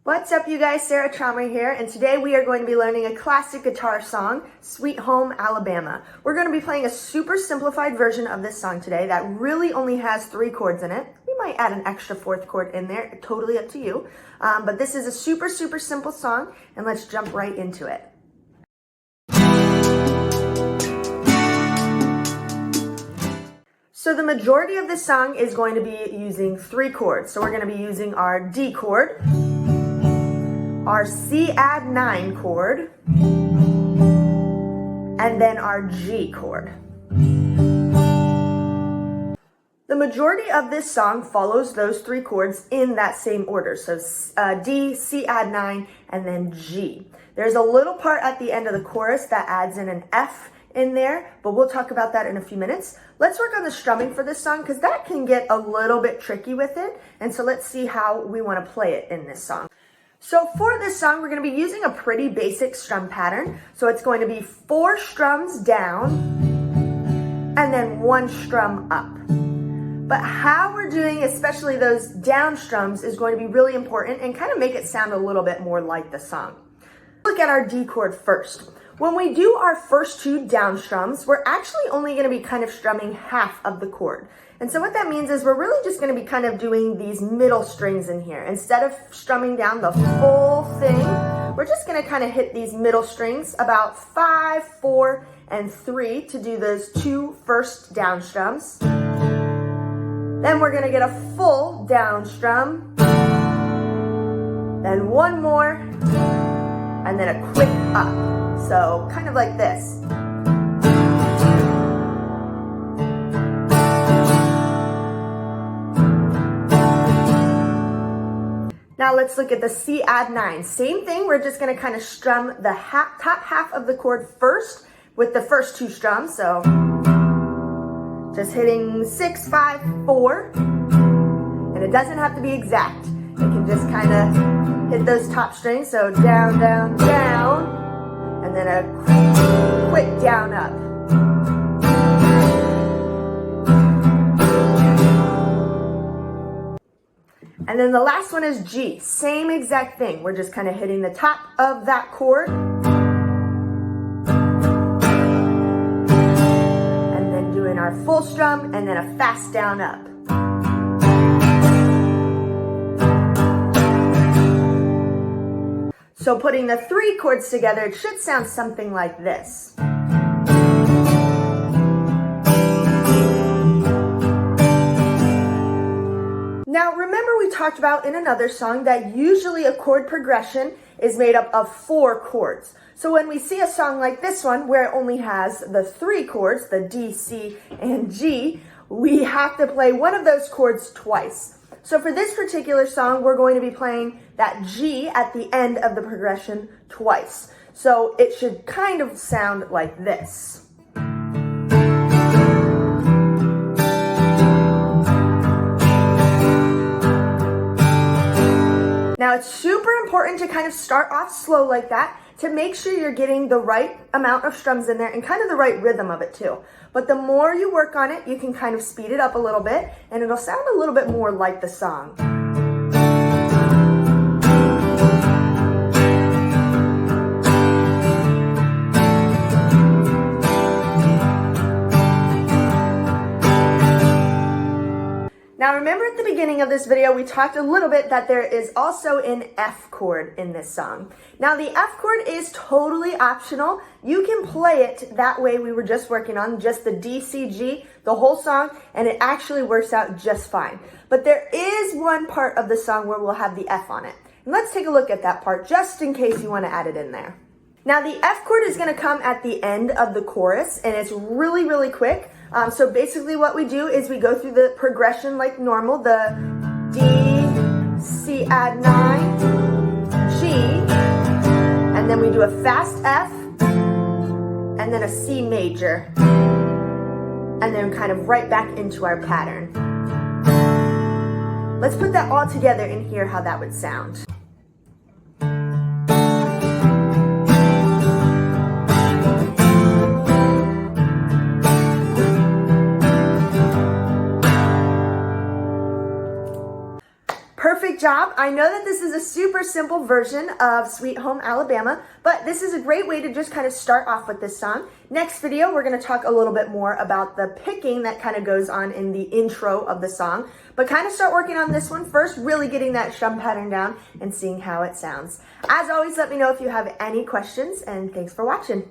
What's up, you guys? Sarah Trommer here, and today we are going to be learning a classic guitar song, Sweet Home Alabama. We're going to be playing a super simplified version of this song today that really only has 3 chords in it. We might add an extra 4th chord in there, totally up to you. But this is a super simple song, and let's jump right into it. So the majority of this song is going to be using 3 chords. So we're going to be using our D chord, our C add 9 chord, and then our G chord. The majority of this song follows those 3 chords in that same order. So D, C add 9, and then G. There's a little part at the end of the chorus that adds in an F in there, but we'll talk about that in a few minutes. Let's work on the strumming for this song because that can get a little bit tricky with it. And so let's see how we want to play it in this song. So for this song, we're going to be using a pretty basic strum pattern. So it's going to be 4 strums down and then 1 strum up. But how we're doing, especially those down strums, is going to be really important and kind of make it sound a little bit more like the song. Look at our D chord first. When we do our first 2 down strums, we're actually only going to be kind of strumming half of the chord. And so what that means is we're really just going to be kind of doing these middle strings in here. Instead of strumming down the full thing, we're just going to kind of hit these middle strings about 5, 4, and 3 to do those 2 first down strums. Then we're going to get a full down strum, then 1 more, and then a quick up. So kind of like this. Now let's look at the C add 9. Same thing, we're just going to kind of strum the top half of the chord first with the first 2 strums. So just hitting 6, 5, 4. And it doesn't have to be exact. It can just kind of hit those top strings. So down, down, down. And then a quick down up. And then the last one is G. Same exact thing. We're just kind of hitting the top of that chord. And then doing our full strum and then a fast down up. So putting the 3 chords together, it should sound something like this. Now remember we talked about in another song that usually a chord progression is made up of 4 chords. So when we see a song like this one where it only has the 3 chords, the D, C, and G, we have to play one of those chords twice. So for this particular song, we're going to be playing that G at the end of the progression twice. So it should kind of sound like this. Now it's super important to kind of start off slow like that to make sure you're getting the right amount of strums in there and kind of the right rhythm of it too. But the more you work on it, you can kind of speed it up a little bit and it'll sound a little bit more like the song. Now remember at the beginning of this video, we talked a little bit that there is also an F chord in this song. Now the F chord is totally optional. You can play it that way we were just working on, just the D, C, G, the whole song, and it actually works out just fine. But there is one part of the song where we'll have the F on it. And let's take a look at that part just in case you want to add it in there. Now the F chord is going to come at the end of the chorus and it's really quick. So basically what we do is we go through the progression like normal, the D, C add 9, G, and then we do a fast F, and then a C major, and then kind of right back into our pattern. Let's put that all together and hear how that would sound. job. I know that this is a super simple version of Sweet Home Alabama, but this is a great way to just kind of start off with this song. Next video, we're going to talk a little bit more about the picking that kind of goes on in the intro of the song, but kind of start working on this one first, really getting that strum pattern down and seeing how it sounds. As always, let me know if you have any questions, and thanks for watching.